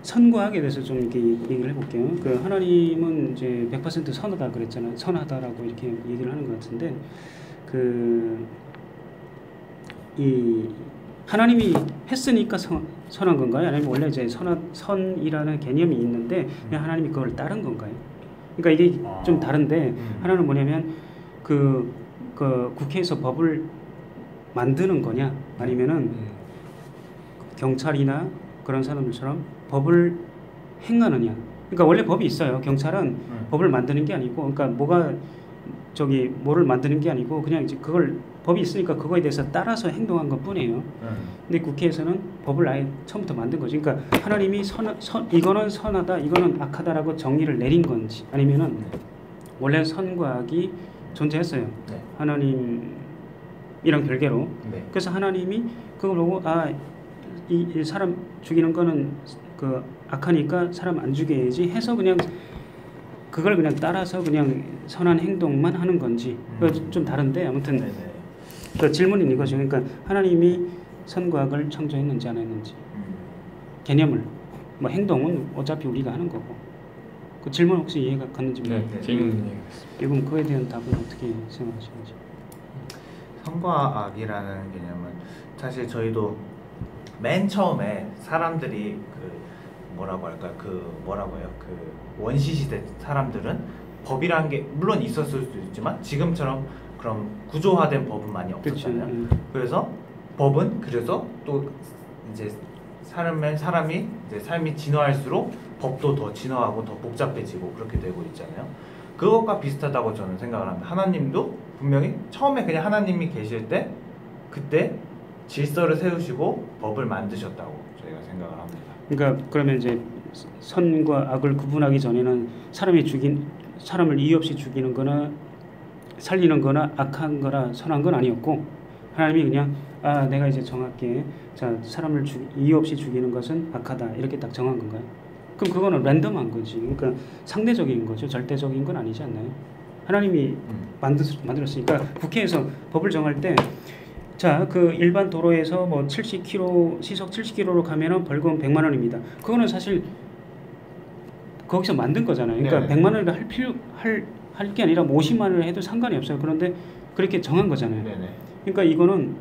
선과학에 대해서 좀 이렇게 얘기를 해볼게요. 그 하나님은 이제 100% 선하다 그랬잖아요. 선하다라고 이렇게 얘기를 하는 것 같은데 이 하나님이 했으니까 선한 건가요? 아니면 원래 이제 선이라는 개념이 있는데 그냥 하나님이 그걸 따른 건가요? 그러니까 이게 좀 다른데 하나는 뭐냐면 그 국회에서 법을 만드는 거냐 아니면은 경찰이나 그런 사람들처럼 법을 행하느냐. 그러니까 원래 법이 있어요. 경찰은 법을 만드는 게 아니고, 그러니까 뭐를 만드는 게 아니고 그냥 이제 그걸 법이 있으니까 그거에 대해서 따라서 행동한 것뿐이에요. 근데 국회에서는 법을 아예 처음부터 만든 거지. 그러니까 하나님이 이거는 선하다, 이거는 악하다라고 정의를 내린 건지, 아니면은 원래 선과 악이 존재했어요. 네. 하나님이랑 별개로. 네. 그래서 하나님이 그걸 보고 이 사람 죽이는 거는 그 악하니까 사람 안 죽여야지 해서 그냥 그걸 그냥 따라서 그냥 선한 행동만 하는 건지 좀 다른데 아무튼 그 질문은 이거죠. 그러니까 하나님이 선과 악을 창조했는지 안 했는지 개념을 뭐 행동은 어차피 우리가 하는 거고 그 질문 혹시 이해가 갔는지 모르겠어요. 이분 그에 대한 답은 어떻게 생각하시는지. 선과 악이라는 개념은 사실 저희도 맨 처음에 사람들이 뭐라고 할까요? 원시 시대 사람들은 법이라는 게 물론 있었을 수도 있지만 지금처럼 그런 구조화된 법은 많이 없었잖아요. 그래서 법은 그래서 또 이제 사람이 이제 삶이 진화할수록 법도 더 진화하고 더 복잡해지고 그렇게 되고 있잖아요. 그것과 비슷하다고 저는 생각을 합니다. 하나님도 분명히 처음에 그냥 하나님이 계실 때 그때 질서를 세우시고 법을 만드셨다고 저희가 생각을 합니다. 그러니까 그러면 이제 선과 악을 구분하기 전에는 사람을 이유 없이 죽이는 거나 살리는 거나 악한 거나 선한 건 아니었고 하나님이 그냥 내가 이제 정할게. 자, 사람을 이유 없이 죽이는 것은 악하다. 이렇게 딱 정한 건가요? 그럼 그거는 랜덤한 거지. 그러니까 상대적인 거죠. 절대적인 건 아니지 않나요? 하나님이 만들었으니까 국회에서 법을 정할 때 자, 그 일반 도로에서 뭐 70km 시속 70km로 가면은 벌금 100만 원입니다. 그거는 사실 거기서 만든 거잖아요. 그러니까 네네. 100만 원을 할 게 아니라 50만 원을 해도 상관이 없어요. 그런데 그렇게 정한 거잖아요. 네네. 그러니까 이거는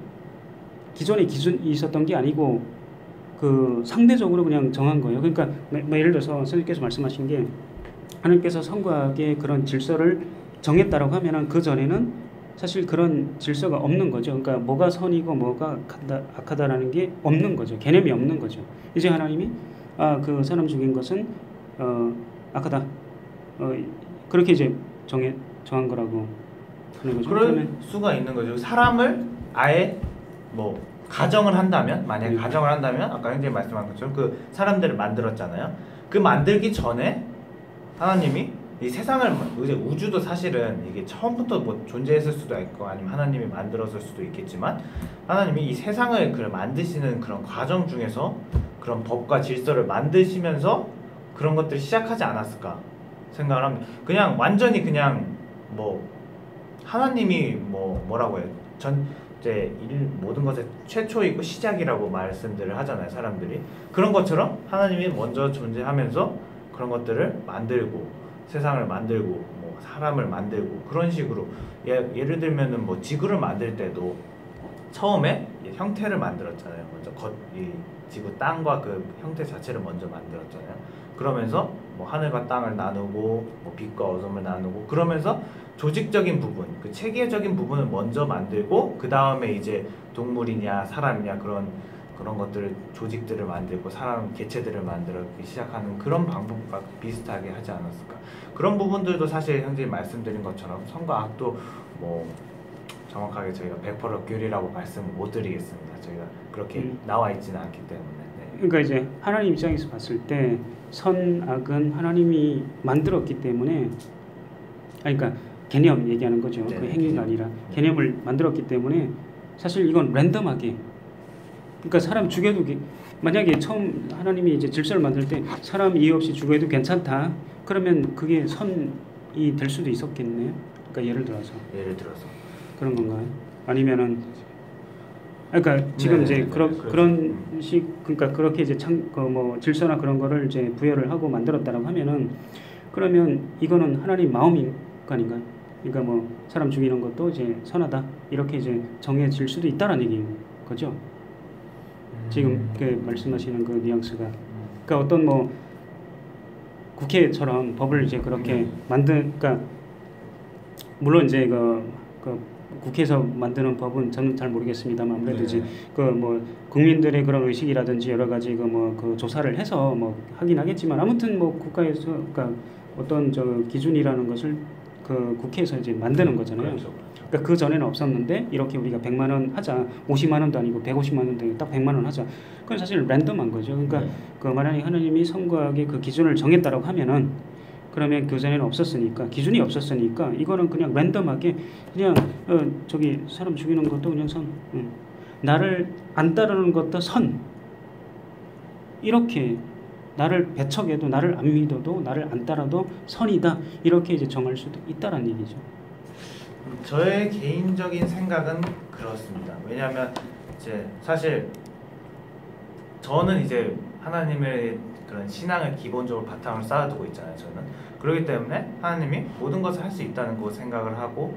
기존에 기준이 있었던 게 아니고 그 상대적으로 그냥 정한 거예요. 그러니까 뭐 예를 들어서 선생님께서 말씀하신 게 하나님께서 선과 악의 그런 질서를 정했다라고 하면은 그 전에는 사실 그런 질서가 없는 거죠. 그러니까 뭐가 선이고 뭐가 악하다라는 게 없는 거죠. 개념이 없는 거죠. 이제 하나님이 그 사람 죽인 것은 악하다. 그렇게 이제 정한 거라고 하는 거죠. 그럴 수가 있는 거죠. 사람을 아예 뭐 가정을 한다면 만약에 가정을 한다면 아까 형제님 말씀한 것처럼 그 사람들을 만들었잖아요. 그 만들기 전에 하나님이 이 세상을 이제 우주도 사실은 이게 처음부터 뭐 존재했을 수도 있고 아니면 하나님이 만들었을 수도 있겠지만 하나님이 이 세상을 만드시는 그런 과정 중에서 그런 법과 질서를 만드시면서 그런 것들을 시작하지 않았을까 생각을 합니다. 그냥 완전히 그냥 뭐 하나님이 뭐라고 해요? 이제 모든 것의 최초이고 시작이라고 말씀들을 하잖아요, 사람들이. 그런 것처럼 하나님이 먼저 존재하면서 그런 것들을 만들고 세상을 만들고 뭐 사람을 만들고 그런 식으로 예를 들면은 뭐 지구를 만들 때도 처음에 형태를 만들었잖아요. 먼저 이 지구 땅과 그 형태 자체를 먼저 만들었잖아요. 그러면서 뭐 하늘과 땅을 나누고 뭐 빛과 어둠을 나누고 그러면서 조직적인 부분, 그 체계적인 부분을 먼저 만들고 그 다음에 이제 동물이냐 사람이냐 그런 것들을 조직들을 만들고 사람 개체들을 만들기 시작하는 그런 방법과 비슷하게 하지 않았을까. 그런 부분들도 사실 형제님 말씀드린 것처럼 선과 악도 뭐 정확하게 저희가 100% 규리라고 말씀을 못 드리겠습니다. 저희가 그렇게 나와 있지는 않기 때문에. 네. 그러니까 이제 하나님 입장에서 봤을 때 선, 악은 하나님이 만들었기 때문에 그러니까 개념 얘기하는 거죠. 네, 그 행위가 아니라 개념을 만들었기 때문에 사실 이건 랜덤하게 그러니까 사람 죽여도 만약에 처음 하나님이 이제 질서를 만들 때 사람 이유 없이 죽여도 괜찮다. 그러면 그게 선이 될 수도 있었겠네요. 그러니까 예를 들어서 그런 건가요? 아니면은 그러니까 지금 네, 이제 네, 그런 식 그러니까 그렇게 이제 뭐 질서나 그런 거를 이제 부여를 하고 만들었다라고 하면은 그러면 이거는 하나님 마음인 거 아닌가요? 그러니까 뭐 사람 죽이는 것도 이제 선하다 이렇게 이제 정해질 수도 있다라는 얘기인 거죠. 지금 그 말씀하시는 그 뉘앙스가 그러니까 어떤 뭐 국회처럼 법을 이제 그렇게 그러니까 물론 이제 그 국회에서 만드는 법은 저는 잘 모르겠습니다만 아무래도 이제 그 뭐 국민들의 그런 의식이라든지 여러 가지 그 뭐 그 조사를 해서 뭐 하긴 하겠지만 아무튼 뭐 국가에서 그러니까 어떤 저 기준이라는 것을 그 국회에서 이제 만드는 거잖아요. 그렇죠. 그러니까 그 전에는 없었는데 이렇게 우리가 100만 원 하자, 50만 원도 아니고 150만 원도 아니고 딱 100만 원 하자. 그건 사실 랜덤한 거죠. 그러니까 그 만약에 하나님이 선과 악의 그 기준을 정했다라고 하면은 그러면 그 전에는 없었으니까 기준이 없었으니까 이거는 그냥 랜덤하게 그냥 저기 사람 죽이는 것도 그냥 선, 나를 안 따르는 것도 선. 이렇게 나를 배척해도 나를 안 믿어도 나를 안 따라도 선이다 이렇게 이제 정할 수도 있다라는 얘기죠. 저의 개인적인 생각은 그렇습니다. 왜냐하면 이제 사실 저는 이제 하나님의 그런 신앙을 기본적으로 바탕을 쌓아두고 있잖아요. 저는 그렇기 때문에 하나님이 모든 것을 할 수 있다는 거 생각을 하고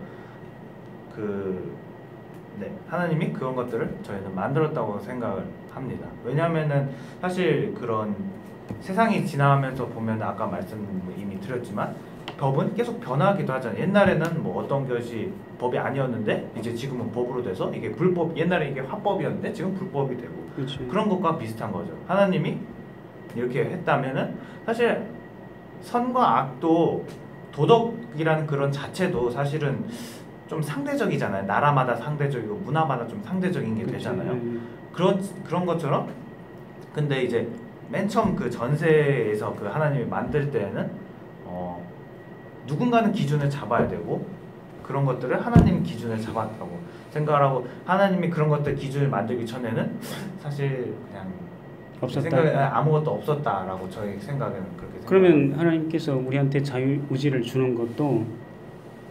하나님이 그런 것들을 저희는 만들었다고 생각을 합니다. 왜냐하면은 사실 그런 세상이 지나가면서 보면 아까 말씀 이미 드렸지만 법은 계속 변하기도 하잖아요. 옛날에는 뭐 어떤 것이 법이 아니었는데 이제 지금은 법으로 돼서 이게 불법, 옛날에 이게 화법이었는데 지금 불법이 되고 그렇죠. 그런 것과 비슷한 거죠. 하나님이 이렇게 했다면은 사실 선과 악도 도덕이라는 그런 자체도 사실은 좀 상대적이잖아요. 나라마다 상대적이고 문화마다 좀 상대적인 게 그렇죠. 되잖아요. 그런 것처럼 근데 이제 맨 처음 그 전세에서 그 하나님이 만들 때에는 누군가는 기준을 잡아야 되고 그런 것들을 하나님 기준을 잡았다고 생각을 하고 하나님이 그런 것들 기준을 만들기 전에는 사실 그냥 없었다. 생각에 아무것도 없었다라고 저희 생각에는 그렇게 생각합니다. 그러면 하나님께서 우리한테 자유의지를 주는 것도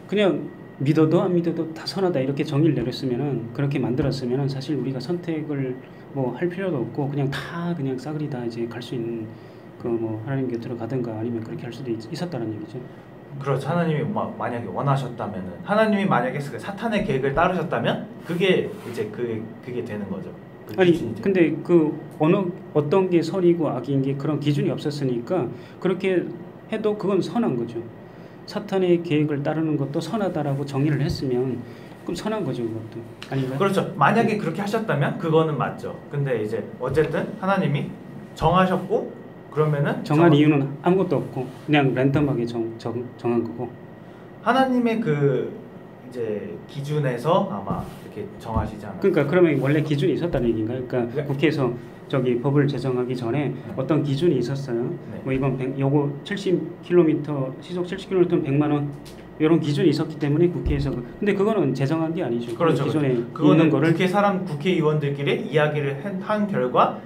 그냥 믿어도 안 믿어도 다 선하다 이렇게 정의를 내렸으면은 그렇게 만들었으면은 사실 우리가 선택을 뭐 할 필요도 없고 그냥 다 그냥 싸그리 다 이제 갈 수 있는 그 뭐 하나님 곁으로 가든가 아니면 그렇게 할 수도 있었다는 얘기죠. 그렇죠. 하나님이 만약에 원하셨다면은 하나님이 만약에 사탄의 계획을 따르셨다면 그게 이제 그게 되는 거죠. 아니 근데 그 어떤 게 선이고 악인 게 그런 기준이 없었으니까 그렇게 해도 그건 선한 거죠. 사탄의 계획을 따르는 것도 선하다라고 정의를 했으면 그럼 선한 거죠, 그것도. 아닌가요? 그렇죠. 만약에 그렇게 하셨다면 그거는 맞죠. 근데 이제 어쨌든 하나님이 정하셨고 그러면은 정한 이유는 아무것도 없고 그냥 랜덤하게 정한 거고. 하나님의 그 이제 기준에서 아마 이렇게 정하시지 않았어요. 그러니까 그러면 원래 기준이 있었다는 얘기인가요? 그러니까 네. 국회에서 저기 법을 제정하기 전에 어떤 기준이 있었어요. 네. 뭐 이번 요거 70km 시속 70km면 100만 원 이런 기준이 있었기 때문에 국회에서 근데 그거는 제정한 게 아니죠. 그렇죠. 기존에 그거는 있는 거를 국회의원들끼리 이야기를 한 결과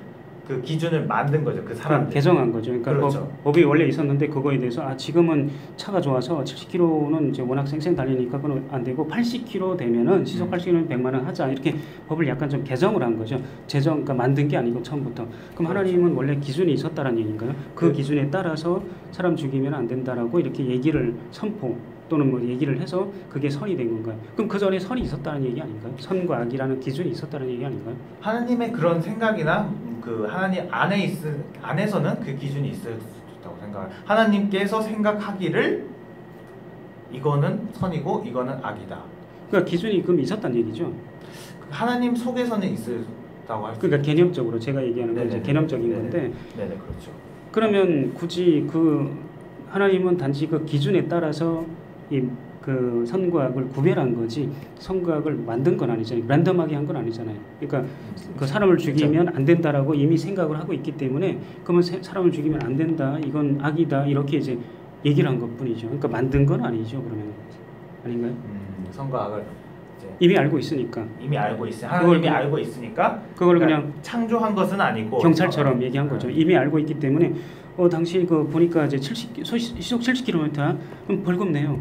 그 기준을 만든 거죠. 그 사람 개정한 거죠. 그러니까 그렇죠. 법이 원래 있었는데 그거에 대해서 지금은 차가 좋아서 70km는 이제 워낙 쌩쌩 달리니까 그건 안 되고 80km 되면은 시속 80km면 100만 원 하자 이렇게 법을 약간 좀 개정을 한 거죠. 그러니까 만든 게 아니고 처음부터. 그럼 그렇죠. 하나님은 원래 기준이 있었다라는 얘기인가요? 그 기준에 따라서 사람 죽이면 안 된다라고 이렇게 얘기를 선포 또는 뭐 얘기를 해서 그게 선이 된 건가요? 그럼 그 전에 선이 있었다는 얘기 아닌가요? 선과 악이라는 기준이 있었다는 얘기 아닌가요? 하나님의 그런 생각이나 그 하나님 안에서는 그 기준이 있었다고 생각해요. 하나님께서 생각하기를 이거는 선이고 이거는 악이다. 그러니까 기준이 그럼 있었다는 얘기죠. 하나님 속에서는 있었다고 할 수. 그러니까 개념적으로 제가 얘기하는 건 이제 개념적인 건데. 네네 그렇죠. 그러면 굳이 그 하나님은 단지 그 기준에 따라서 그 선과 악을 구별한 거지 선과 악을 만든 건 아니잖아요. 랜덤하게 한 건 아니잖아요. 그러니까 그 사람을 죽이면 안 된다라고 이미 생각을 하고 있기 때문에 그러면 사람을 죽이면 안 된다. 이건 악이다. 이렇게 이제 얘기를 한 것뿐이죠. 그러니까 만든 건 아니죠. 그러면 아닌가요? 선과 악을 이제 이미 알고 있으니까. 이미 알고 있어요. 하나님이 알고 있으니까 그걸 그냥 창조한 것은 아니고 경찰처럼 얘기한 거죠. 이미 알고 있기 때문에 당시 그 보니까 이제 시속 70km 그럼 벌금 내요.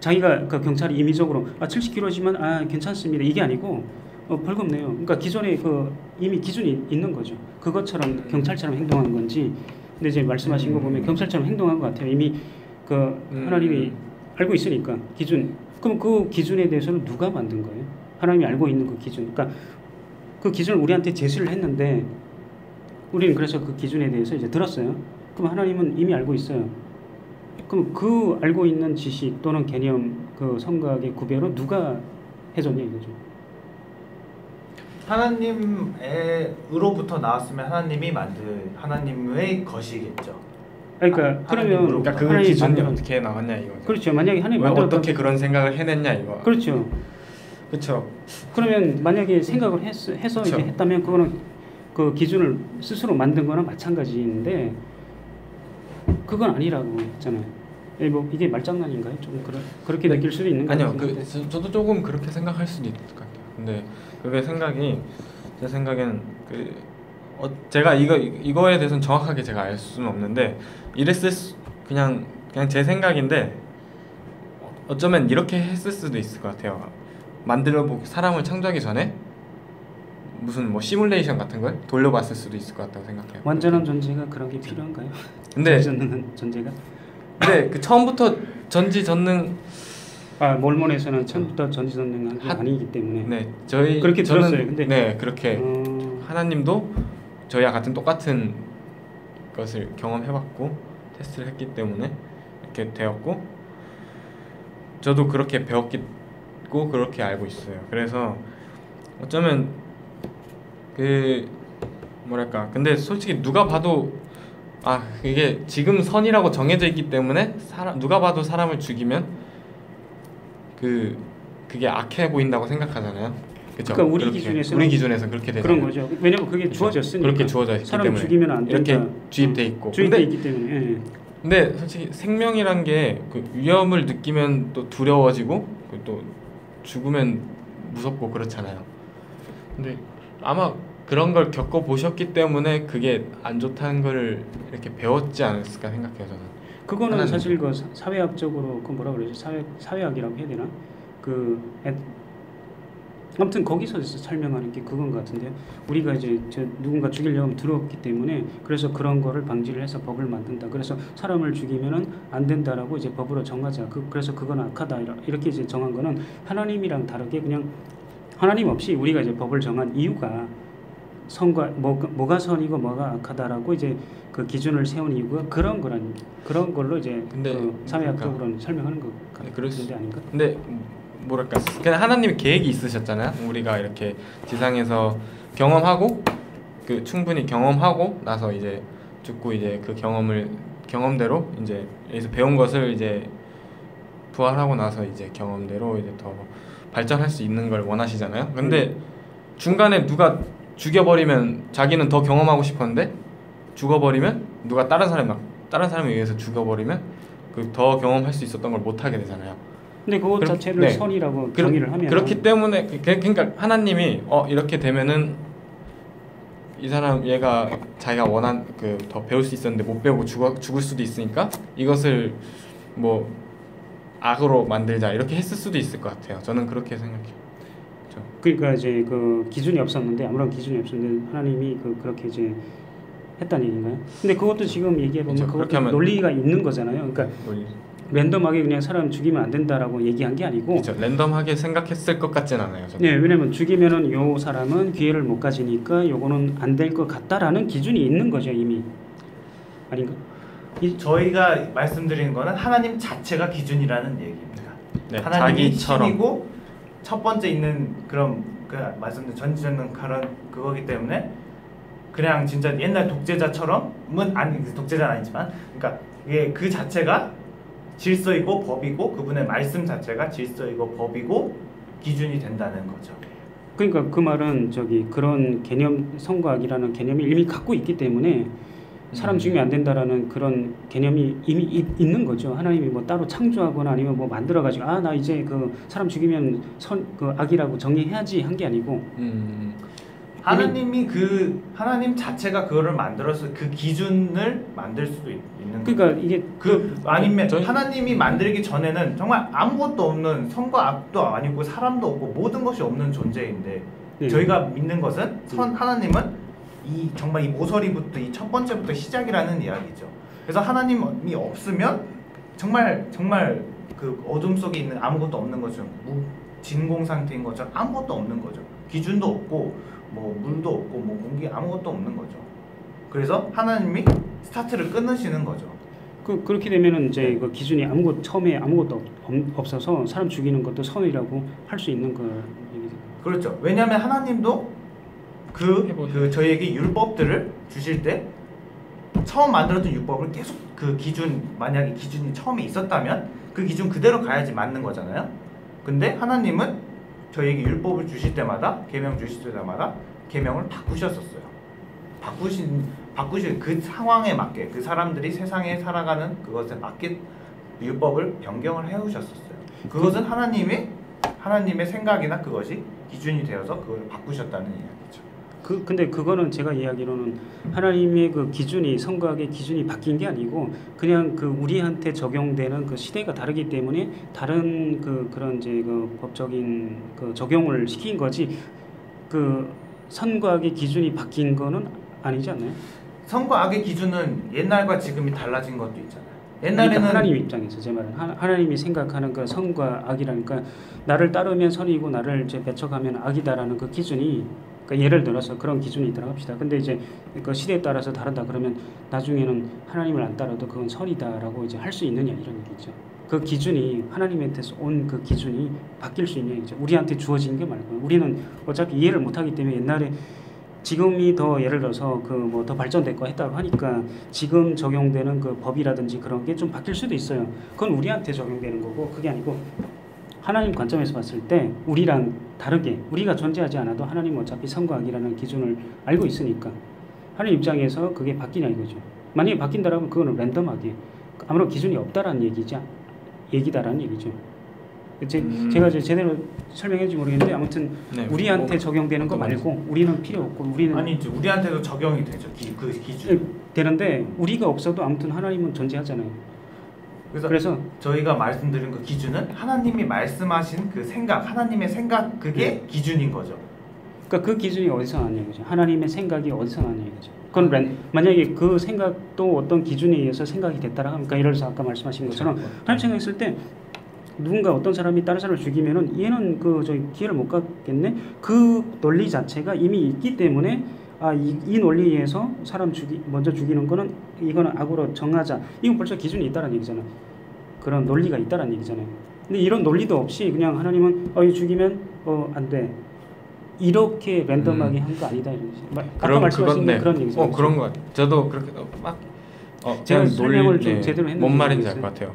자기가 그 경찰이 임의적으로 70km지만 괜찮습니다. 이게 아니고 벌금 내요. 그러니까 기존에 그 이미 기준이 있는 거죠. 그것처럼 경찰처럼 행동한 건지. 근데 이제 말씀하신 거 보면 경찰처럼 행동한 것 같아요. 이미 그 하나님이 알고 있으니까 기준. 그럼 그 기준에 대해서는 누가 만든 거예요? 하나님이 알고 있는 그 기준. 그러니까 그 기준을 우리한테 제시를 했는데 우리는 그래서 그 기준에 대해서 이제 들었어요. 그럼 하나님은 이미 알고 있어요. 그럼 그 알고 있는 지식 또는 개념, 그 성각의 구별은 누가 해줬냐 이거죠. 하나님으로부터 나왔으면 하나님의 것이겠죠. 그러니까 그러면 그러니까 그 하나님이 기준이 만들어- 어떻게 나왔냐 이거죠. 그렇죠. 만약에 하나님이 왜 만들었던 어떻게 그런 생각을 해냈냐 이거. 그렇죠. 그렇죠. 그러면 만약에 생각을 해서 그쵸. 이제 했다면 그거는 그 기준을 스스로 만든 거나 마찬가지인데 그건 아니라고 했잖아요. 뭐 이게 말장난인가요? 좀 그렇게 네. 느낄 수도 있는 거 아니요, 같은데. 저도 조금 그렇게 생각할 수도 있을 것 같아요. 근데 그게 제 생각에는 제가 이거에 대해서는 정확하게 제가 알 수는 없는데 그냥 제 생각인데 어쩌면 이렇게 했을 수도 있을 것 같아요. 만들어보고 사람을 창조하기 전에 무슨 뭐 시뮬레이션 같은 걸 돌려봤을 수도 있을 것 같다고 생각해요. 완전한 존재가 그런 게 필요한가요? 근데 전지전능한 존재가? 그 처음부터 전지전능 몰몬에서는 처음부터 전지전능한 게 아니기 때문에. 네, 그렇게 저는 들었어요. 근데 네, 그렇게 하나님도 저희와 같은 똑같은 것을 경험해봤고 테스트를 했기 때문에 이렇게 되었고 저도 그렇게 배웠고 그렇게 알고 있어요. 그래서 어쩌면 뭐랄까 근데 솔직히 누가 봐도 이게 지금 선이라고 정해져 있기 때문에 누가 봐도 사람을 죽이면 그게 악해 보인다고 생각하잖아요. 그쵸? 그러니까 우리 기준에서 그렇게 되잖아요. 그런 거죠. 왜냐면 그게 그쵸? 주어졌으니까. 그렇게 주어져 있기 사람을 때문에 죽이면 안 된다. 이렇게 주입돼 있고. 주입돼 있기 때문에. 예. 근데 솔직히 생명이란 게 그 위험을 느끼면 또 두려워지고 또 죽으면 무섭고 그렇잖아요. 근데 아마 그런 걸 겪어보셨기 때문에 그게 안 좋다는 걸 이렇게 배웠지 않았을까 생각해요 저는. 그거는 하나님. 사실 그 사회학적으로 그 뭐라 그러지? 사회학이라고 해야 되나? 아무튼 거기서 설명하는 게 그건 것 같은데요. 우리가 이제 누군가 죽이려고 하면 두렵기 때문에 그래서 그런 거를 방지를 해서 법을 만든다. 그래서 사람을 죽이면은 안 된다라고 이제 법으로 정하자. 그래서 그건 악하다 이렇게 이제 정한 거는 하나님이랑 다르게 그냥 하나님 없이 우리가 이제 법을 정한 이유가 선과 뭐가 선이고 뭐가 악하다라고 이제 그 기준을 세운 이유가 그런 걸로 이제 근데 사회학적으로는 설명하는 것 그럴 같은데 아닌가? 근데 뭐랄까 그냥 하나님의 계획이 있으셨잖아요. 우리가 이렇게 지상에서 경험하고 충분히 경험하고 나서 이제 죽고 이제 그 경험대로 이제 여기서 배운 것을 이제 부활하고 나서 이제 경험대로 이제 더 발전할 수 있는 걸 원하시잖아요. 근데 중간에 누가 죽여버리면 자기는 더 경험하고 싶었는데 죽어버리면 누가 다른 사람에 의해서 죽어버리면 더 경험할 수 있었던 걸 못 하게 되잖아요. 근데 그것 자체를 네. 선이라고 정의를 하면 그렇기 때문에 그러니까 하나님이 이렇게 되면은 이 사람 얘가 자기가 원한 더 배울 수 있었는데 못 배우고 죽을 수도 있으니까 이것을 뭐 악으로 만들자 이렇게 했을 수도 있을 것 같아요. 저는 그렇게 생각해요. 그러니까 이제 그 기준이 없었는데 아무런 기준이 없었는데 하나님이 그렇게 이제 했다는 얘기인가요? 근데 그것도 지금 얘기해 보면 그것도 논리가 있는 거잖아요. 그러니까 랜덤하게 그냥 사람 죽이면 안 된다라고 얘기한 게 아니고 그렇죠. 랜덤하게 생각했을 것 같진 않아요. 저는. 네, 왜냐면 죽이면은 요 사람은 기회를 못 가지니까 요거는 안 될 것 같다라는 기준이 있는 거죠 이미. 아닌가? 저희가 말씀드리는 거는 하나님 자체가 기준이라는 얘기입니다. 네, 하나님이 자기처럼. 신이고 첫 번째 있는 그런 말씀드린 전지전능 그런 그거기 때문에 그냥 진짜 옛날 독재자처럼은 독재자는 아니지만 그러니까 이게 그 자체가 질서이고 법이고 그분의 말씀 자체가 질서이고 법이고 기준이 된다는 거죠. 그러니까 그 말은 그런 개념 성과학이라는 개념이 이미 갖고 있기 때문에 사람 죽이면 안 된다라는 그런 개념이 이미 있는 거죠. 하나님이 뭐 따로 창조하거나 아니면 뭐 만들어 가지고 나 이제 그 사람 죽이면 악이라고 정의해야지 한 게 아니고 하나님 자체가 그거를 만들어서 그 기준을 만들 수도 있는 거죠. 그러니까 이게 아니면 하나님이 만들기 전에는 정말 아무것도 없는 선과 악도 아니고 사람도 없고 모든 것이 없는 존재인데 네. 저희가 믿는 것은 하나님은 정말 이 모서리부터 이 첫 번째부터 시작이라는 이야기죠. 그래서 하나님이 없으면 정말 그 어둠 속에 있는 아무것도 없는 것처럼 진공 상태인 것처럼 아무것도 없는 거죠. 기준도 없고 뭐 물도 없고 뭐 공기 아무것도 없는 거죠. 그래서 하나님이 스타트를 끊으시는 거죠. 그렇게 되면은 이제 그 기준이 처음에 아무것도 없어서 사람 죽이는 것도 선이라고 할 수 있는 거 얘기죠. 그렇죠. 왜냐하면 하나님도 그 저희에게 율법들을 주실 때 처음 만들었던 율법을 계속 그 만약에 기준이 처음에 있었다면 그 기준 그대로 가야지 맞는 거잖아요. 근데 하나님은 저희에게 율법을 주실 때마다 계명 주실 때마다 계명을 바꾸셨었어요. 바꾸신 그 상황에 맞게 그 사람들이 세상에 살아가는 그것에 맞게 율법을 변경을 해오셨었어요. 그것은 하나님의 생각이나 그것이 기준이 되어서 그걸 바꾸셨다는 이야기죠. 근데 그거는 제가 이야기로는 하나님의 그 기준이 선과학의 기준이 바뀐 게 아니고 그냥 그 우리한테 적용되는 그 시대가 다르기 때문에 다른 그런 이제 그 법적인 그 적용을 시킨 거지 그 선과학의 기준이 바뀐 거는 아니지 않나요? 선과 악의 기준은 옛날과 지금이 달라진 것도 있잖아요. 그러니까 옛날에는 하나님 입장에서 제 말은 하나님이 생각하는 그 선과 악이라니까 나를 따르면 선이고 나를 이제 배척하면 악이다라는 그 기준이 그러니까 예를 들어서 그런 기준이 있다고 합시다. 근데 이제 그 시대에 따라서 다르다 그러면 나중에는 하나님을 안 따라도 그건 선이다라고 이제 할 수 있느냐 이런 얘기죠. 그 기준이 하나님한테서 온 그 기준이 바뀔 수 있느냐 이죠. 우리한테 주어진 게 말고 우리는 어차피 이해를 못하기 때문에 옛날에 지금이 더 예를 들어서 그 뭐 더 발전됐고 했다고 하니까 지금 적용되는 그 법이라든지 그런 게 좀 바뀔 수도 있어요. 그건 우리한테 적용되는 거고 그게 아니고 하나님 관점에서 봤을 때 우리랑 다르게 우리가 존재하지 않아도 하나님은 어차피 선과 악이라는 기준을 알고 있으니까 하나님 입장에서 그게 바뀌냐 이거죠. 만약에 바뀐다라면 그거는 랜덤하게 아무런 기준이 없다라는 얘기다라는 얘기죠. 제가 이제 제대로 설명했는지 모르겠는데 아무튼 네, 우리한테 적용되는 거 말고 우리는 필요 없고 우리는 아니죠. 우리한테도 적용이 되죠. 그 기준. 되는데 우리가 없어도 아무튼 하나님은 존재하잖아요. 그래서 저희가 말씀드린 그 기준은 하나님이 말씀하신 그 생각, 하나님의 생각 그게 기준인 거죠. 그러니까 그 기준이 어디서 나왔냐 이거죠. 하나님의 생각이 어디서 나왔냐 이거죠. 그건 만약에 그 생각도 어떤 기준에 의해서 생각이 됐다라 하니까 예를 들어서 아까 말씀하신 것처럼 하나님 생각했을 때 누군가 어떤 사람이 다른 사람을 죽이면은 얘는 기회를 못 갖겠네. 그 논리 자체가 이미 있기 때문에 이 논리에 의해서 사람 먼저 죽이는 거는 이거는 악으로 정하자. 이건 벌써 기준이 있다는 얘기잖아요. 그런 논리가 있다는 얘기잖아요. 근데 이런 논리도 없이 그냥 하나님은 이 죽이면 안 돼. 이렇게 랜덤하게 한 거 아니다 이런 얘기죠. 아까 말씀하신 그런 얘기죠. 그런 거 같아요. 저도 그렇게 제가 설명을 좀 제대로 했는지 뭔 말인지 알 것 같아요.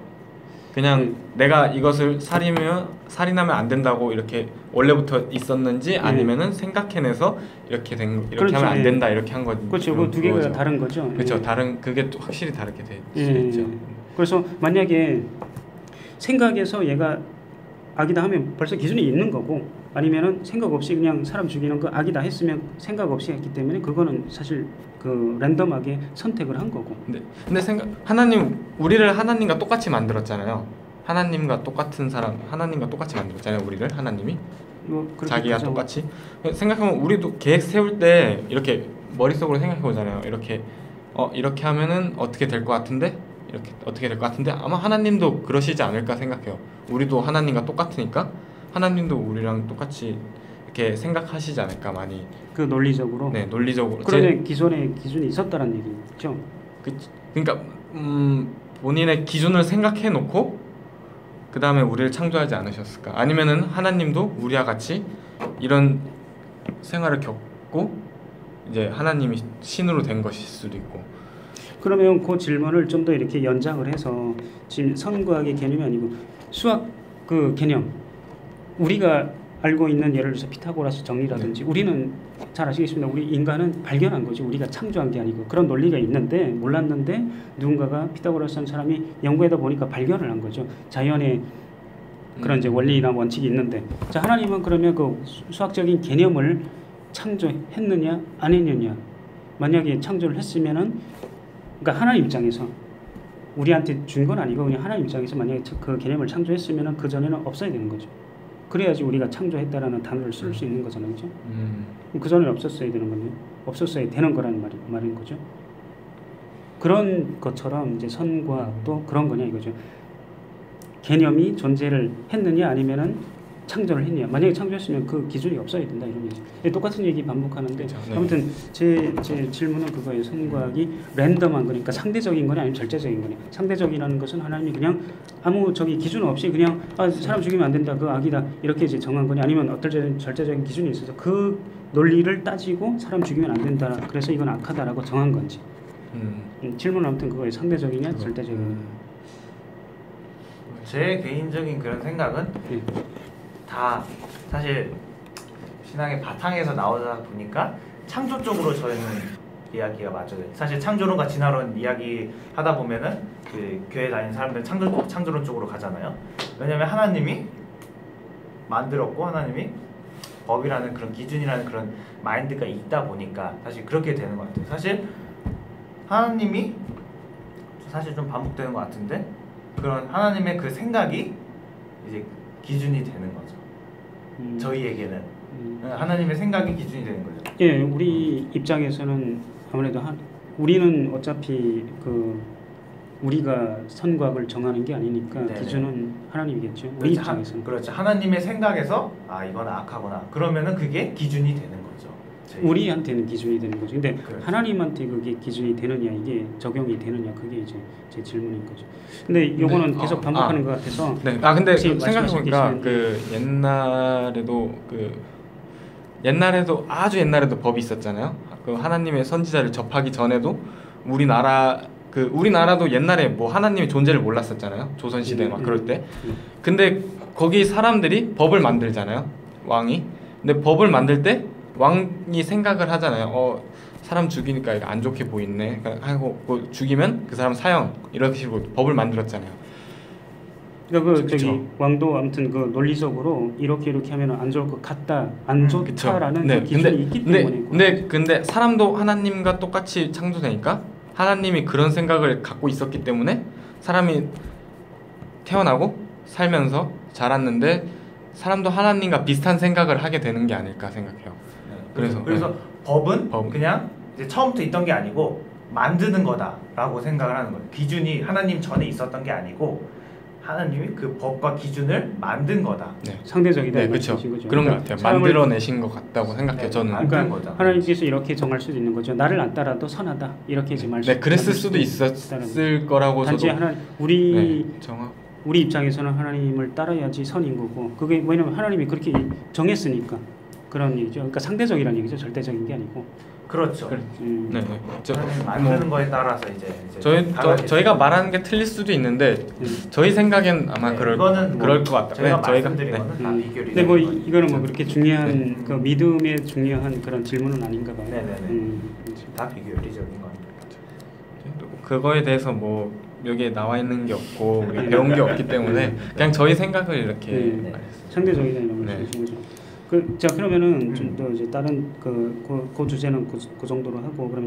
그냥 내가 이것을 살인하면 안 된다고 이렇게 원래부터 있었는지 아니면은 생각해내서 이렇게 그렇죠. 하면 안 된다 이렇게 한 거죠. 그렇죠. 그 두 개가 다른 거죠. 그렇죠. 그게 또 확실히 다르게 되죠. 그래서 만약에 생각에서 얘가 악이다 하면 벌써 기준이 있는 거고 아니면은 생각 없이 그냥 사람 죽이는 거 악이다 했으면 생각 없이 했기 때문에 그거는 사실 그 랜덤하게 선택을 한 거고. 근데 우리를 하나님과 똑같이 만들었잖아요. 하나님과 똑같이 만들었잖아요. 우리를 하나님이 자기가 똑같이 생각하면 우리도 계획 세울 때 이렇게 머릿속으로 생각해 보잖아요. 이렇게 하면은 어떻게 될 것 같은데 이렇게 어떻게 될 것 같은데 아마 하나님도 그러시지 않을까 생각해요. 우리도 하나님과 똑같으니까 하나님도 우리랑 똑같이 이렇게 생각하시지 않을까 많이. 그 논리적으로. 네, 논리적으로. 그러면 기존에 기준이 있었다는 얘기죠. 그러니까 본인의 기준을 생각해 놓고 그 다음에 우리를 창조하지 않으셨을까? 아니면은 하나님도 우리와 같이 이런 생활을 겪고 이제 하나님이 신으로 된 것일 수도 있고. 그러면 그 질문을 좀 더 이렇게 연장을 해서 지금 선과학의 개념이 아니고 수학 그 개념 우리가 알고 있는 예를 들어서 피타고라스 정리라든지 우리는 잘 아시겠습니다. 우리 인간은 발견한 거지 우리가 창조한 게 아니고 그런 논리가 있는데 몰랐는데 누군가가 피타고라스라는 사람이 연구하다 보니까 발견을 한 거죠. 자연의 그런 이제 원리나 원칙이 있는데 자 하나님은 그러면 그 수학적인 개념을 창조했느냐 안 했느냐 만약에 창조를 했으면은 그러니까 하나님 입장에서 우리한테 준 건 아니고 그냥 하나님 입장에서 만약에 그 개념을 창조했으면은 그 전에는 없어야 되는 거죠. 그래야지 우리가 창조했다라는 단어를 쓸 수 있는 거잖아요, 그죠? 그 전에 없었어야 되는 건데 없었어야 되는 거라는 말인 거죠. 그런 것처럼 이제 선과학도 그런 거냐 이거죠. 개념이 존재를 했느냐 아니면은 창조를 했냐. 만약에 창조했으면 그 기준이 없어야 된다 이런 얘기죠. 똑같은 얘기 반복하는데 그렇죠. 네. 아무튼 제 질문은 그거예요. 선과학이 랜덤한 거니까 상대적인 거냐 아니면 절대적인 거냐. 상대적이라는 것은 하나님이 그냥 아무 기준 없이 그냥 사람 죽이면 안 된다 그 악이다 이렇게 이제 정한 거냐 아니면 어떤 절대적인 기준이 있어서 그 논리를 따지고 사람 죽이면 안 된다 그래서 이건 악하다라고 정한 건지. 질문은 아무튼 그거예요. 상대적이냐 절대적이냐. 제 개인적인 그런 생각은 다 사실 신앙의 바탕에서 나오다 보니까 창조 쪽으로 저희는 이야기가 맞아요. 사실 창조론과 진화론 이야기 하다 보면은 그 교회 다니는 사람들은 창조론 쪽으로 가잖아요. 왜냐면 하나님이 만들었고 하나님이 법이라는 그런 기준이라는 그런 마인드가 있다 보니까 사실 그렇게 되는 것 같아요. 사실 하나님이 사실 좀 반복되는 것 같은데 그런 하나님의 그 생각이 이제 기준이 되는 거죠. 저희에게는 하나님의 생각이 기준이 되는 거죠. 예, 우리 입장에서는 아무래도 우리는 어차피 우리가 선과학을 정하는 게 아니니까 네네. 기준은 하나님이겠죠. 우리 그렇죠. 입장에서는. 그렇죠. 하나님의 생각에서 이건 악하구나. 그러면은 그게 기준이 되는 거죠. 우리한테는 기준이 되는 거죠. 근데 그렇죠. 하나님한테 그게 기준이 되느냐, 이게 적용이 되느냐, 그게 이제 제 질문인 거죠. 근데 요거는 계속 반복하는 것 같아서. 네. 근데 지금 생각해보니까 말씀하신 그 옛날에도 아주 옛날에도 법이 있었잖아요. 그 하나님의 선지자를 접하기 전에도 우리나라도 옛날에 뭐 하나님의 존재를 몰랐었잖아요. 조선 시대 막 그럴 때. 근데 거기 사람들이 법을 만들잖아요. 왕이. 근데 법을 만들 때 왕이 생각을 하잖아요. 사람 죽이니까 이거 안 좋게 보이네. 하고 뭐 죽이면 그 사람 사형 이런 식으로 법을 만들었잖아요. 그러니까 왕도 아무튼 그 논리적으로 이렇게 하면 안 좋을 것 같다, 안 좋다라는 그 기준이 있기 때문에. 근데 사람도 하나님과 똑같이 창조되니까 하나님이 그런 생각을 갖고 있었기 때문에 사람이 태어나고 살면서 자랐는데 사람도 하나님과 비슷한 생각을 하게 되는 게 아닐까 생각해요. 그래서 법은 그냥 이제 처음부터 있던 게 아니고 만드는 거다라고 생각을 하는 거예요. 기준이 하나님 전에 있었던 게 아니고 하나님이 그 법과 기준을 만든 거다. 네. 상대적이다. 네, 그렇죠. 그런 것 같아요. 만들어내신 것 같다고 생각해요. 저는. 그러니까 하나님께서 이렇게 정할 수도 있는 거죠. 나를 안 따라도 선하다. 이렇게 이제 말씀. 네, 그랬을 수도 있었을 거라고 단지 저도. 우리 입장에서는 하나님을 따라야지 선인 거고. 그게 왜냐면 하나님이 그렇게 정했으니까 그런 얘기죠. 그러니까 상대적이라는 얘기죠. 절대적인 게 아니고. 그렇죠. 네. 만드는 거에 따라서 이제 저희가 말하는 게 틀릴 수도 있는데 저희 생각엔 아마 그럴 것 같다. 저희가 말씀드린 거는 다 비교리. 근데 뭐 이거는 뭐 그렇게 중요한 그 믿음에 중요한 그런 질문은 아닌가 봐요. 네네네. 다 비교리적인 겁니다. 그거에 대해서 뭐 여기에 나와 있는 게 없고 우리 배운 게 없기 때문에 그냥 저희 생각을 이렇게 상대적이다 이런 말씀이신 거죠. 자 그러면은 좀 더 이제 다른 그 주제는 그 정도로 하고 그러면.